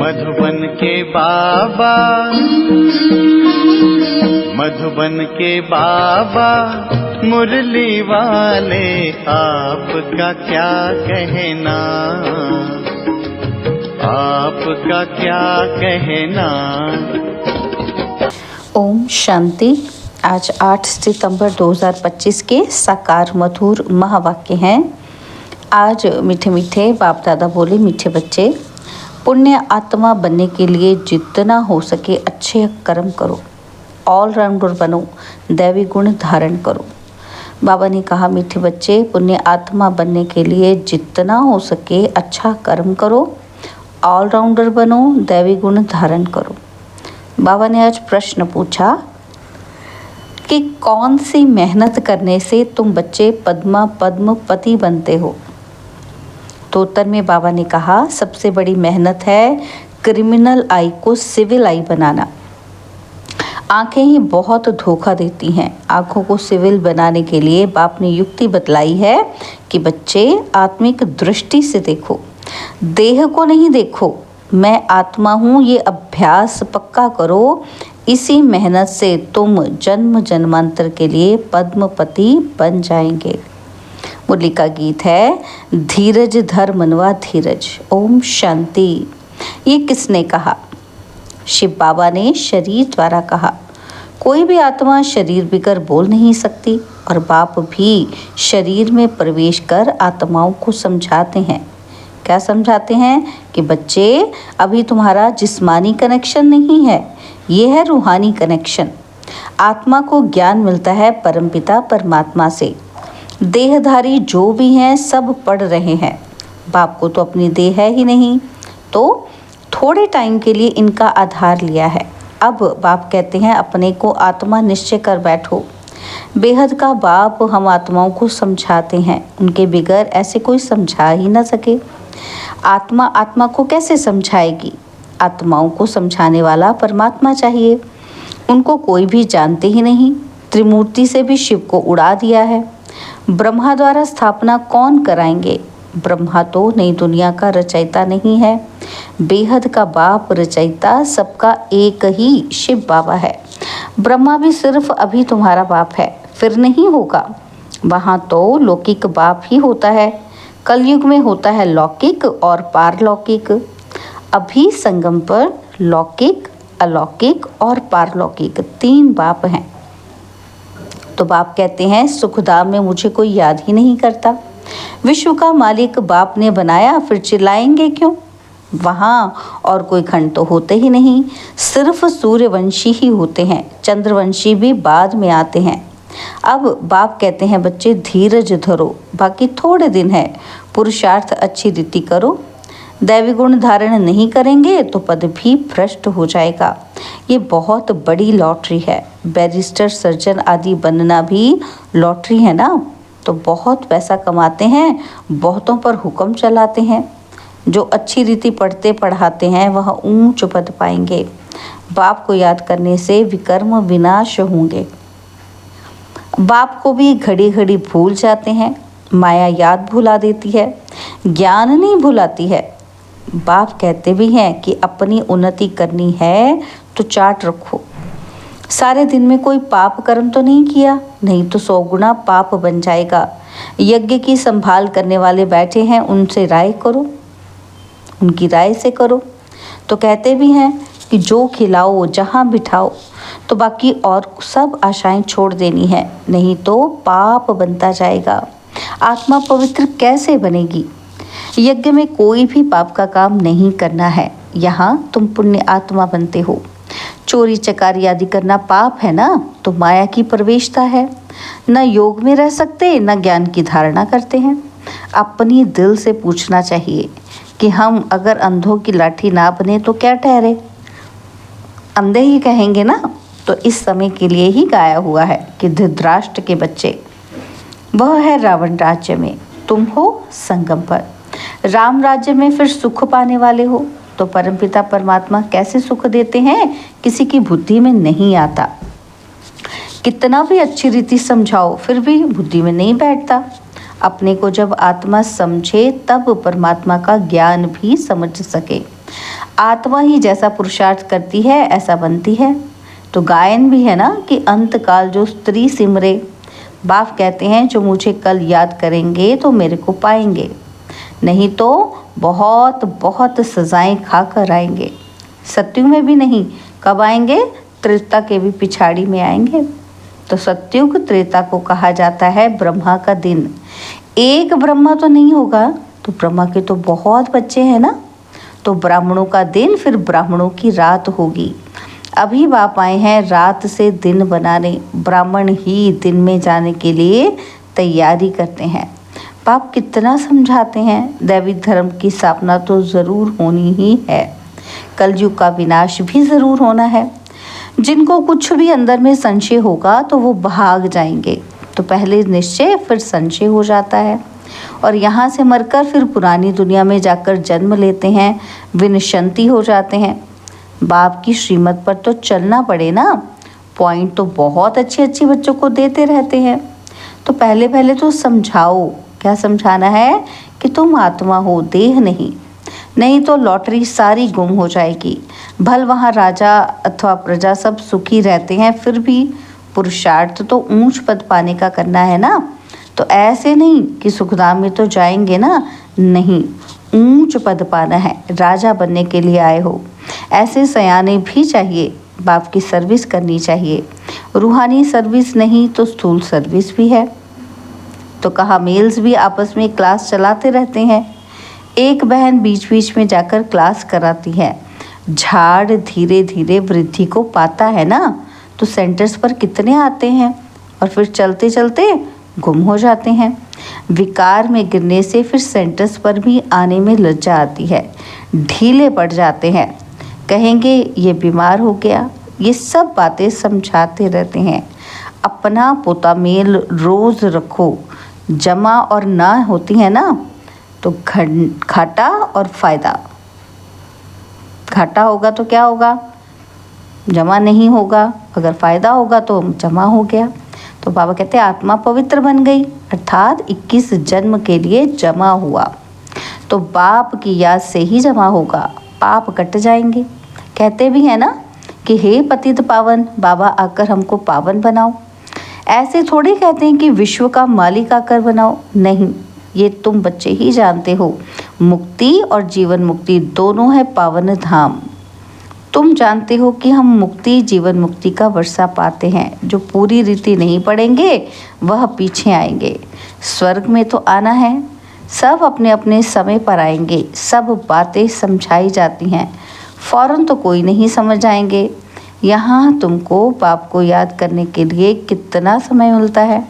मधुबन के बाबा, मधुबन के बाबा मुरली वाले, आपका क्या कहना, आपका क्या कहना। ओम शांति। आज 8 सितंबर 2025 के साकार मधुर महावाक्य हैं। आज मीठे मीठे बाप दादा बोले, मीठे बच्चे, पुण्य आत्मा बनने के लिए जितना हो सके अच्छे कर्म करो, ऑलराउंडर बनो, दैवी गुण धारण करो। बाबा ने कहा, मीठे बच्चे, पुण्य आत्मा बनने के लिए जितना हो सके अच्छा कर्म करो, ऑलराउंडर बनो, दैवी गुण धारण करो। बाबा ने आज प्रश्न पूछा कि कौन सी मेहनत करने से तुम बच्चे पद्मपति बनते हो। तो उत्तर में बाबा ने कहा, सबसे बड़ी मेहनत है क्रिमिनल आई को सिविल आई बनाना। आंखें ही बहुत धोखा देती हैं। आंखों को सिविल बनाने के लिए बाप ने युक्ति बतलाई है कि बच्चे आत्मिक दृष्टि से देखो, देह को नहीं देखो। मैं आत्मा हूँ, ये अभ्यास पक्का करो। इसी मेहनत से तुम जन्म जन्मांतर के लिए पद्मपति बन जाएंगे। मुरली का गीत है, धीरज धर मनवा धीरज। ओम शांति। ये किसने कहा? शिव बाबा ने शरीर द्वारा कहा। कोई भी आत्मा शरीर बिगर बोल नहीं सकती, और बाप भी शरीर में प्रवेश कर आत्माओं को समझाते हैं। क्या समझाते हैं? कि बच्चे, अभी तुम्हारा जिस्मानी कनेक्शन नहीं है, ये है रूहानी कनेक्शन। आत्मा को ज्ञान मिलता है परमपिता परमात्मा से। देहधारी जो भी हैं सब पढ़ रहे हैं। बाप को तो अपनी देह है ही नहीं, तो थोड़े टाइम के लिए इनका आधार लिया है। अब बाप कहते हैं, अपने को आत्मा निश्चय कर बैठो। बेहद का बाप हम आत्माओं को समझाते हैं, उनके बिगर ऐसे कोई समझा ही ना सके। आत्मा को कैसे समझाएगी? आत्माओं को समझाने वाला परमात्मा चाहिए। उनको कोई भी जानते ही नहीं। त्रिमूर्ति से भी शिव को उड़ा दिया है। ब्रह्मा द्वारा स्थापना कौन कराएंगे? ब्रह्मा तो नई दुनिया का रचयिता नहीं है। बेहद का बाप रचयिता सबका एक ही शिव बाबा है। ब्रह्मा भी सिर्फ अभी तुम्हारा बाप है, फिर नहीं होगा। वहाँ तो लौकिक बाप ही होता है। कलयुग में होता है लौकिक और पारलौकिक। अभी संगम पर लौकिक, अलौकिक और पारलौकिक 3 बाप हैं। तो बाप कहते हैं, सुखधाम में मुझे कोई याद ही नहीं करता। विश्व का मालिक बाप ने बनाया, फिर चिल्लाएंगे क्यों? वहाँ और कोई खंड तो होते ही नहीं, सिर्फ सूर्यवंशी ही होते हैं। चंद्रवंशी भी बाद में आते हैं। अब बाप कहते हैं, बच्चे धीरज धरो, बाकी थोड़े दिन है। पुरुषार्थ अच्छी रीति करो। दैवी गुण धारण नहीं करेंगे तो पद भी भ्रष्ट हो जाएगा। ये बहुत बड़ी लॉटरी है। बैरिस्टर, सर्जन आदि बनना भी लॉटरी है ना। तो बहुत पैसा कमाते हैं, बहुतों पर हुक्म चलाते हैं। जो अच्छी रीति पढ़ते पढ़ाते हैं वह ऊंच पद पाएंगे। बाप को याद करने से विकर्म विनाश होंगे। बाप को भी घड़ी घड़ी भूल जाते हैं। माया याद भुला देती है, ज्ञान नहीं भुलाती है। बाप कहते भी हैं कि अपनी उन्नति करनी है तो चार्ट रखो। सारे दिन में कोई पाप कर्म तो नहीं किया, नहीं तो 100 गुना पाप बन जाएगा। यज्ञ की संभाल करने वाले बैठे हैं, उनसे राय करो, उनकी राय से करो। तो कहते भी हैं कि जो खिलाओ, जहाँ बिठाओ, तो बाकी और सब आशाएं छोड़ देनी है, नहीं तो पाप बनता जाएगा। आत्मा पवित्र कैसे बनेगी? यज्ञ में कोई भी पाप का काम नहीं करना है। यहाँ तुम पुण्य आत्मा बनते हो। चोरी चकारी आदि करना पाप है ना, तो माया की प्रवेशता है। न योग में रह सकते, न ज्ञान की धारणा करते हैं। अपनी दिल से पूछना चाहिए कि हम अगर अंधों की लाठी ना बने तो क्या ठहरे? अंधे ही कहेंगे ना। तो इस समय के लिए ही गाया हुआ है कि धृतराष्ट्र के बच्चे, वह है रावण राज्य में, तुम हो संगम पर। राम राज्य में फिर सुख पाने वाले हो। तो परमपिता परमात्मा कैसे सुख देते हैं, किसी की बुद्धि में नहीं आता। कितना भी अच्छी रीति समझाओ, फिर भी बुद्धि में नहीं बैठता। अपने को जब आत्मा समझे तब परमात्मा का ज्ञान भी समझ सके। आत्मा ही जैसा पुरुषार्थ करती है ऐसा बनती है। तो गायन भी है ना कि अंत काल जो स्त्री सिमरे, बाप कहते हैं जो मुझे कल याद करेंगे तो मेरे को पाएंगे, नहीं तो बहुत बहुत सजाएं खा कर आएंगे। सत्युग में भी नहीं, कब आएंगे? त्रेता के भी पिछाड़ी में आएंगे। तो सत्युग त्रेता को कहा जाता है ब्रह्मा का दिन। एक ब्रह्मा तो नहीं होगा, तो ब्रह्मा के तो बहुत बच्चे हैं ना, तो ब्राह्मणों का दिन फिर ब्राह्मणों की रात होगी। अभी बाप आए हैं रात से दिन बनाने, ब्राह्मण ही दिन में जाने के लिए तैयारी करते हैं। बाप कितना समझाते हैं, दैविक धर्म की स्थापना तो ज़रूर होनी ही है, कलयुग का विनाश भी ज़रूर होना है। जिनको कुछ भी अंदर में संशय होगा तो वो भाग जाएंगे। तो पहले निश्चय फिर संशय हो जाता है, और यहाँ से मरकर फिर पुरानी दुनिया में जाकर जन्म लेते हैं, विनशंति हो जाते हैं। बाप की श्रीमत पर तो चलना पड़े ना, पॉइंट तो बहुत अच्छे अच्छे बच्चों को देते रहते हैं। तो पहले पहले तो समझाओ, क्या समझाना है कि तुम आत्मा हो, देह नहीं, नहीं तो लॉटरी सारी गुम हो जाएगी। भल वहाँ राजा अथवा प्रजा सब सुखी रहते हैं, फिर भी पुरुषार्थ तो ऊंच पद पाने का करना है ना। तो ऐसे नहीं कि सुखधाम में तो जाएंगे ना, नहीं, ऊंच पद पाना है, राजा बनने के लिए आए हो। ऐसे सयाने भी चाहिए, बाप की सर्विस करनी चाहिए। रूहानी सर्विस नहीं तो स्थूल सर्विस भी है। तो कहा मेल्स भी आपस में क्लास चलाते रहते हैं, एक बहन बीच बीच में जाकर क्लास कराती है। झाड़ धीरे धीरे वृद्धि को पाता है ना, तो सेंटर्स पर कितने आते हैं और फिर चलते चलते गुम हो जाते हैं। विकार में गिरने से फिर सेंटर्स पर भी आने में लज्जा आती है, ढीले पड़ जाते हैं, कहेंगे ये बीमार हो गया। ये सब बातें समझाते रहते हैं। अपना पोता मेल रोज़ रखो, जमा और ना होती है ना तो घाटा और फायदा। घाटा होगा तो क्या होगा? जमा नहीं होगा, अगर फायदा होगा तो जमा हो गया। तो बाबा कहते हैं आत्मा पवित्र बन गई, अर्थात 21 जन्म के लिए जमा हुआ। तो बाप की याद से ही जमा होगा, पाप कट जाएंगे। कहते भी हैं ना कि हे पतित पावन, बाबा आकर हमको पावन बनाओ। ऐसे थोड़ी कहते हैं कि विश्व का मालिक आकर बनाओ, नहीं, ये तुम बच्चे ही जानते हो। मुक्ति और जीवन मुक्ति दोनों है पावन धाम। तुम जानते हो कि हम मुक्ति जीवन मुक्ति का वर्षा पाते हैं। जो पूरी रीति नहीं पढ़ेंगे वह पीछे आएंगे। स्वर्ग में तो आना है, सब अपने अपने समय पर आएंगे। सब बातें समझाई जाती हैं, फौरन तो कोई नहीं समझ आएंगे। यहाँ तुमको बाप को याद करने के लिए कितना समय मिलता है।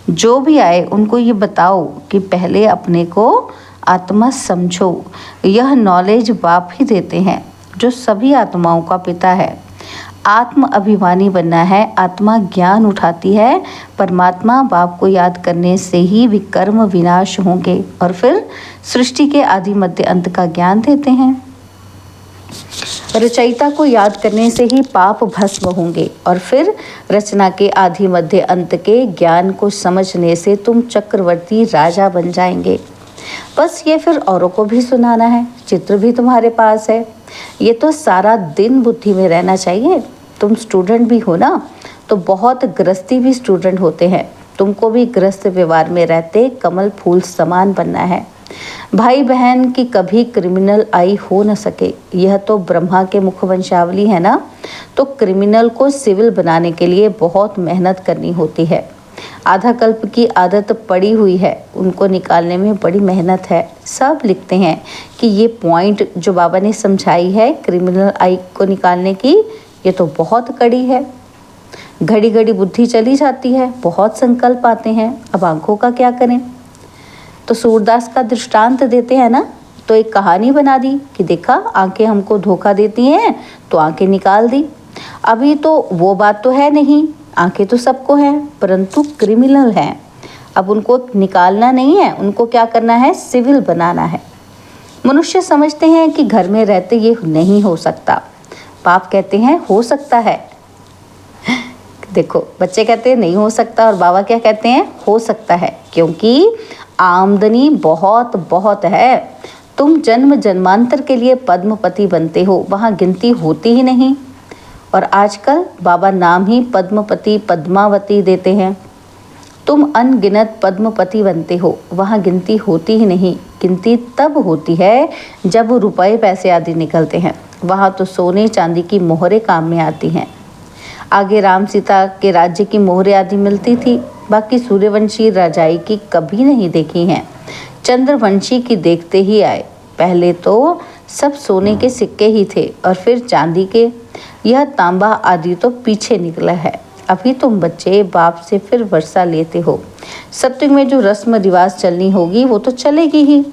जो भी आए उनको ये बताओ कि पहले अपने को आत्मा समझो। यह नॉलेज बाप ही देते हैं जो सभी आत्माओं का पिता है। आत्म अभिमानी बनना है, आत्मा ज्ञान उठाती है। परमात्मा बाप को याद करने से ही विकर्म विनाश होंगे और फिर सृष्टि के आदि मध्य अंत का ज्ञान देते हैं। रचयिता को याद करने से ही पाप भस्म होंगे और फिर रचना के आदि मध्य अंत के ज्ञान को समझने से तुम चक्रवर्ती राजा बन जाएंगे। बस ये फिर औरों को भी सुनाना है, चित्र भी तुम्हारे पास है। ये तो सारा दिन बुद्धि में रहना चाहिए। तुम स्टूडेंट भी हो ना, तो बहुत गृहस्थी भी स्टूडेंट होते हैं। तुमको भी गृहस्थ व्यवहार में रहते कमल फूल समान बनना है। भाई बहन की कभी क्रिमिनल आई हो न सके, यह तो ब्रह्मा के मुख वंशावली है ना। तो क्रिमिनल को सिविल बनाने के लिए बहुत मेहनत करनी होती है। आधा कल्प की आदत पड़ी हुई है, उनको निकालने में बड़ी मेहनत है। सब लिखते हैं कि ये पॉइंट जो बाबा ने समझाई है क्रिमिनल आई को निकालने की, ये तो बहुत कड़ी है। घड़ी घड़ी बुद्धि चली जाती है, बहुत संकल्प आते हैं, अब आंखों का क्या करें। तो सूरदास का दृष्टांत देते हैं ना, तो एक कहानी बना दी कि देखा आंखें हमको धोखा देती हैं तो आंखें निकाल दी। अभी तो वो बात तो है नहीं, आंखें तो सबको हैं, परंतु क्रिमिनल हैं। अब उनको निकालना नहीं है, उनको क्या करना है, सिविल बनाना है। मनुष्य समझते हैं कि घर में रहते ये नहीं हो सकता। बाप कहते हैं हो सकता है। देखो बच्चे कहते हैं नहीं हो सकता और बाबा क्या कहते हैं, हो सकता है, क्योंकि आमदनी बहुत बहुत है। तुम जन्म जन्मांतर के लिए पद्मपति बनते हो, वहाँ गिनती होती ही नहीं। और आजकल बाबा नाम ही पद्मपति पद्मावती देते हैं। तुम अनगिनत पद्मपति बनते हो, वहाँ गिनती होती ही नहीं। गिनती तब होती है जब रुपए पैसे आदि निकलते हैं, वहाँ तो सोने चांदी की मोहरें काम में आती हैं। आगे राम सीता के राज्य की मोहरें आदि मिलती थी, बाकी सूर्यवंशी राजाई की कभी नहीं देखी हैं। चंद्रवंशी की देखते ही आए। पहले तो सब सोने के सिक्के ही थे और फिर चांदी के। यह तांबा आदि तो पीछे निकला है। अभी तुम बच्चे बाप से फिर वर्षा लेते हो। सत्युग में जो रस्म रिवाज चलनी होगी वो तो चलेगी ही।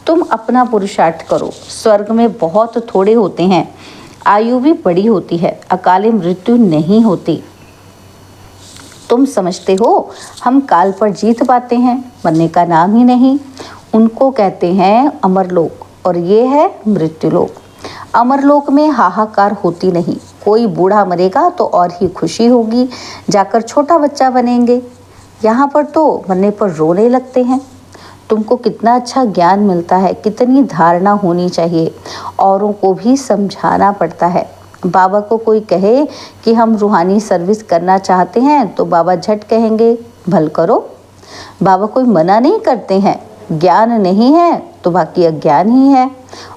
तुम अपना पुरुषार्थ करो। स्वर्ग में बहुत थोड़े होते हैं, आयु भी बड़ी होती है, अकाले मृत्यु नहीं होती। तुम समझते हो हम काल पर जीत पाते हैं, मरने का नाम ही नहीं। उनको कहते हैं अमरलोक और ये है मृत्युलोक। अमरलोक में हाहाकार होती नहीं। कोई बूढ़ा मरेगा तो और ही खुशी होगी, जाकर छोटा बच्चा बनेंगे। यहाँ पर तो मरने पर रोने लगते हैं। तुमको कितना अच्छा ज्ञान मिलता है, कितनी धारणा होनी चाहिए। औरों को भी समझाना पड़ता है। बाबा को कोई कहे कि हम रूहानी सर्विस करना चाहते हैं तो बाबा झट कहेंगे भल करो। बाबा कोई मना नहीं करते हैं। ज्ञान नहीं है तो बाकी अज्ञान ही है,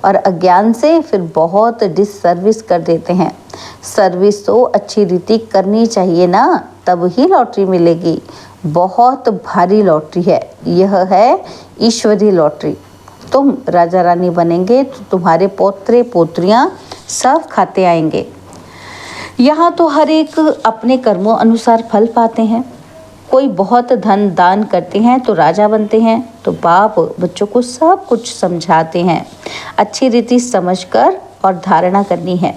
और अज्ञान से फिर बहुत डिससर्विस कर देते हैं। सर्विस तो अच्छी रीति करनी चाहिए ना, तब ही लॉटरी मिलेगी। बहुत भारी लॉटरी है, यह है ईश्वरी लॉटरी। तुम राजा रानी बनेंगे तो तुम्हारे पोत्रे पोत्रियां सब खाते आएंगे। यहाँ तो हर एक अपने कर्मों अनुसार फल पाते हैं। कोई बहुत धन दान करते हैं तो राजा बनते हैं, तो बाप बच्चों को सब कुछ समझाते हैं। अच्छी रीति समझकर और धारणा करनी है।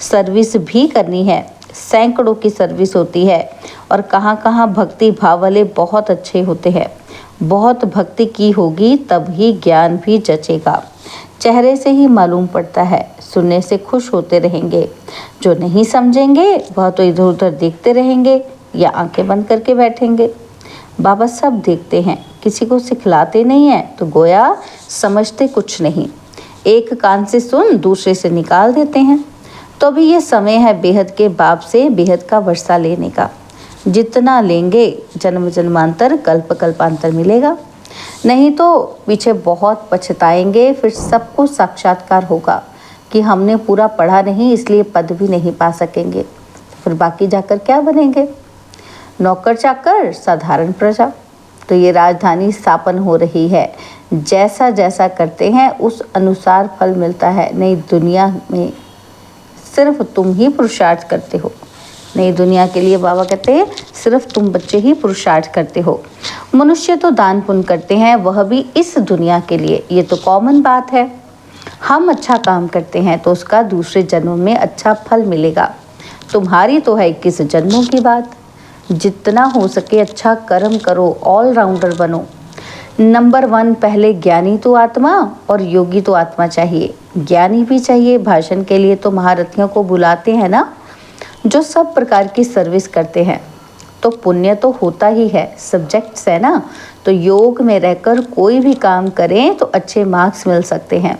सर्विस भी करनी है। सैकड़ों की सर्विस होती है, और कहाँ कहाँ भक्ति भाव वाले बहुत अच्छे होते हैं। बहुत भक्ति की होगी तब ही ज्ञान भी जचेगा। चेहरे से ही मालूम पड़ता है। सुनने से खुश होते रहेंगे। जो नहीं समझेंगे वह तो इधर उधर देखते रहेंगे या आंखें बंद करके बैठेंगे। बाबा सब देखते हैं, किसी को सिखलाते नहीं हैं, तो गोया समझते कुछ नहीं। एक कान से सुन दूसरे से निकाल देते हैं। तो अभी ये समय है बेहद के बाप से बेहद का वर्षा लेने का। जितना लेंगे जन्म जन्मांतर कल्प कल्पांतर मिलेगा, नहीं तो पीछे बहुत पछताएंगे। फिर सबको साक्षात्कार होगा कि हमने पूरा पढ़ा नहीं इसलिए पद भी नहीं पा सकेंगे। फिर बाकी जाकर क्या बनेंगे? नौकर चाकर, साधारण प्रजा। तो ये राजधानी स्थापन हो रही है। जैसा जैसा करते हैं उस अनुसार फल मिलता है। नई दुनिया में सिर्फ तुम ही पुरुषार्थ करते हो। नई दुनिया के लिए बाबा कहते हैं सिर्फ तुम बच्चे ही पुरुषार्थ करते हो। मनुष्य तो दान पुण्य करते हैं, वह भी इस दुनिया के लिए। ये तो कॉमन बात है। हम अच्छा काम करते हैं तो उसका दूसरे जन्म में अच्छा फल मिलेगा। तुम्हारी तो है 21 जन्मों की बात। जितना हो सके अच्छा कर्म करो, ऑलराउंडर बनो। नंबर 1 पहले ज्ञानी तो आत्मा और योगी तो आत्मा चाहिए। ज्ञानी भी चाहिए। भाषण के लिए तो महारथियों को बुलाते हैं ना, जो सब प्रकार की सर्विस करते हैं। तो पुण्य तो होता ही है, सब्जेक्ट्स है ना। तो योग में रहकर कोई भी काम करें तो अच्छे मार्क्स मिल सकते हैं।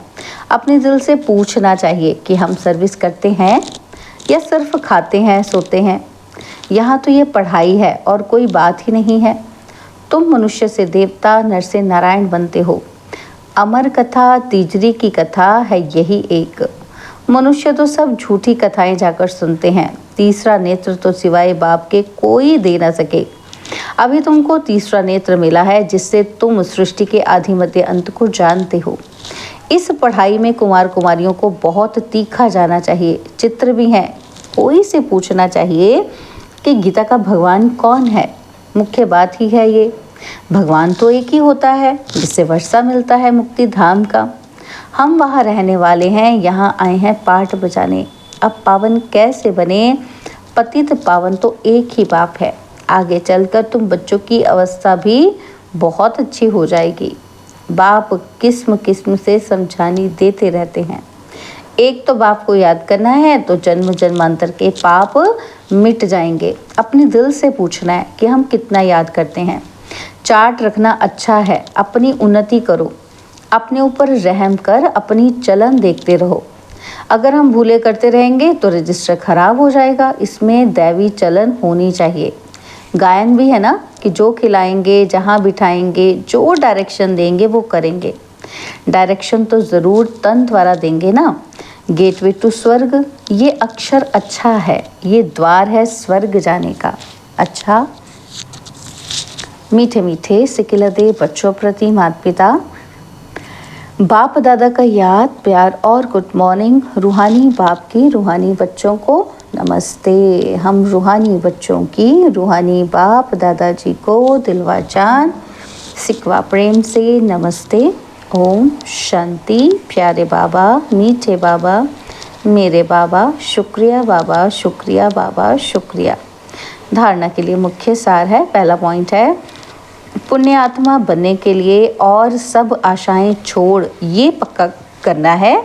अपने दिल से पूछना चाहिए कि हम सर्विस करते हैं या सिर्फ खाते हैं सोते हैं। यहाँ तो ये पढ़ाई है और कोई बात ही नहीं है। तुम मनुष्य से देवता, नर से नारायण बनते हो। अमर कथा तीजरी की कथा है यही एक। मनुष्य तो सब झूठी कथाएं जाकर सुनते हैं। तीसरा नेत्र तो सिवाय बाप के कोई दे ना सके। अभी तुमको तीसरा नेत्र मिला है जिससे तुम सृष्टि के आदि मध्य अंत को जानते हो। इस पढ़ाई में कुमार कुमारियों को बहुत तीखा जाना चाहिए। चित्र भी हैं। कोई से पूछना चाहिए कि गीता का भगवान कौन है। मुख्य बात ही है ये। भगवान तो एक ही होता है जिससे वर्षा मिलता है मुक्ति धाम का। हम वहाँ रहने वाले हैं, यहाँ आए हैं पाठ बजाने। अब पावन कैसे बने? पतित पावन तो एक ही बाप है। आगे चलकर तुम बच्चों की अवस्था भी बहुत अच्छी हो जाएगी। बाप किस्म किस्म से समझानी देते रहते हैं। एक तो बाप को याद करना है तो जन्म जन्मांतर के पाप मिट जाएंगे। अपने दिल से पूछना है कि हम कितना याद करते हैं। चार्ट रखना अच्छा है, अपनी उन्नति करो। अपने ऊपर रहम कर अपनी चलन देखते रहो। अगर हम भूले करते रहेंगे तो रजिस्टर खराब हो जाएगा। इसमें दैवी चलन होनी चाहिए। गायन भी है ना कि जो खिलाएंगे, जहाँ बिठाएंगे, जो डायरेक्शन देंगे वो करेंगे। डायरेक्शन तो ज़रूर तन द्वारा देंगे ना। गेटवे टू स्वर्ग, ये अक्षर अच्छा है, ये द्वार है स्वर्ग जाने का। अच्छा, मीठे मीठे सिकिलदे बच्चों प्रति माता पिता, बाप दादा का याद, प्यार और गुड मॉर्निंग। रूहानी बाप की रूहानी बच्चों को नमस्ते। हम रूहानी बच्चों की रूहानी बाप दादाजी को दिलवा जान सिकवा प्रेम से नमस्ते। ओम शांति। प्यारे बाबा, मीठे बाबा, मेरे बाबा, शुक्रिया बाबा, शुक्रिया बाबा, शुक्रिया। धारणा के लिए मुख्य सार है। पहला पॉइंट है, पुण्य आत्मा बनने के लिए और सब आशाएं छोड़ ये पक्का करना है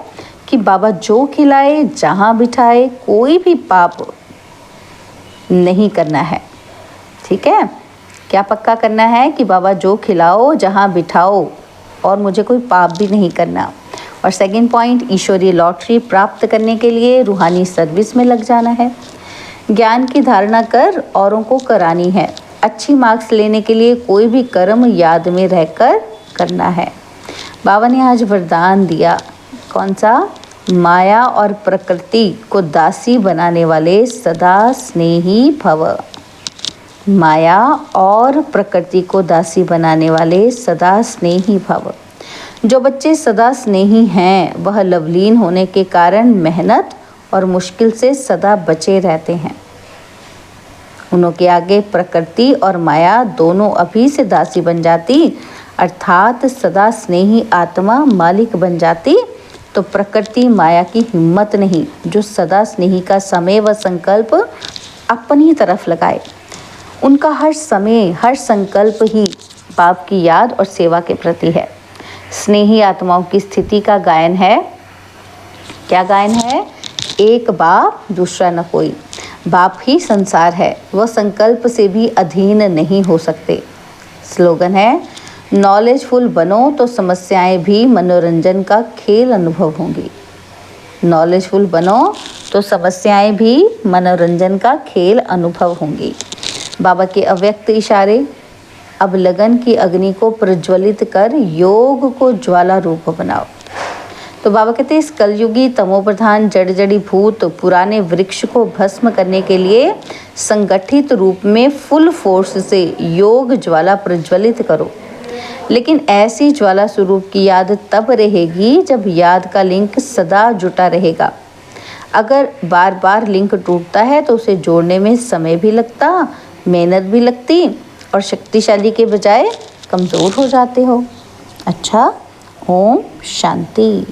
कि बाबा जो खिलाए, जहाँ बिठाए, कोई भी पाप नहीं करना है। ठीक है, क्या पक्का करना है कि बाबा जो खिलाओ, जहाँ बिठाओ, और मुझे कोई पाप भी नहीं करना। और सेकंड पॉइंट, ईश्वरीय लॉटरी प्राप्त करने के लिए रूहानी सर्विस में लग जाना है। ज्ञान की धारणा कर औरों को करानी है। अच्छी मार्क्स लेने के लिए कोई भी कर्म याद में रहकर करना है। बाबा ने आज वरदान दिया, कौन सा? माया और प्रकृति को दासी बनाने वाले सदा स्नेही भव। माया और प्रकृति को दासी बनाने वाले सदा स्नेही भव। जो बच्चे सदा स्नेही हैं वह लवलीन होने के कारण मेहनत और मुश्किल से सदा बचे रहते हैं। उनके आगे प्रकृति और माया दोनों अभी से दासी बन जाती, अर्थात सदा स्नेही आत्मा मालिक बन जाती, तो प्रकृति माया की हिम्मत नहीं जो सदा स्नेही का समय व संकल्प अपनी तरफ लगाए। उनका हर समय, हर संकल्प ही बाप की याद और सेवा के प्रति है। स्नेही आत्माओं की स्थिति का गायन है। क्या गायन है? एक बाप दूसरा न कोई। बाप ही संसार है, वह संकल्प से भी अधीन नहीं हो सकते। स्लोगन है, नॉलेजफुल बनो तो समस्याएं भी मनोरंजन का खेल अनुभव होंगी। नॉलेजफुल बनो तो समस्याएं भी मनोरंजन का खेल अनुभव होंगी। बाबा के अव्यक्त इशारे, अब लगन की अग्नि को प्रज्वलित कर योग को ज्वाला रूप बनाओ। तो बाबा कहते हैं, इस कलयुगी तमोप्रधान जड़ जड़ी भूत पुराने वृक्ष को भस्म करने के लिए संगठित रूप में फुल फोर्स से योग ज्वाला प्रज्वलित करो। लेकिन ऐसी ज्वाला स्वरूप की याद तब रहेगी जब याद का लिंक सदा जुटा रहेगा। अगर बार बार लिंक टूटता है तो उसे जोड़ने में समय भी लगता, मेहनत भी लगती और शक्तिशाली के बजाय कमज़ोर हो जाते हो। अच्छा, ओम शांति।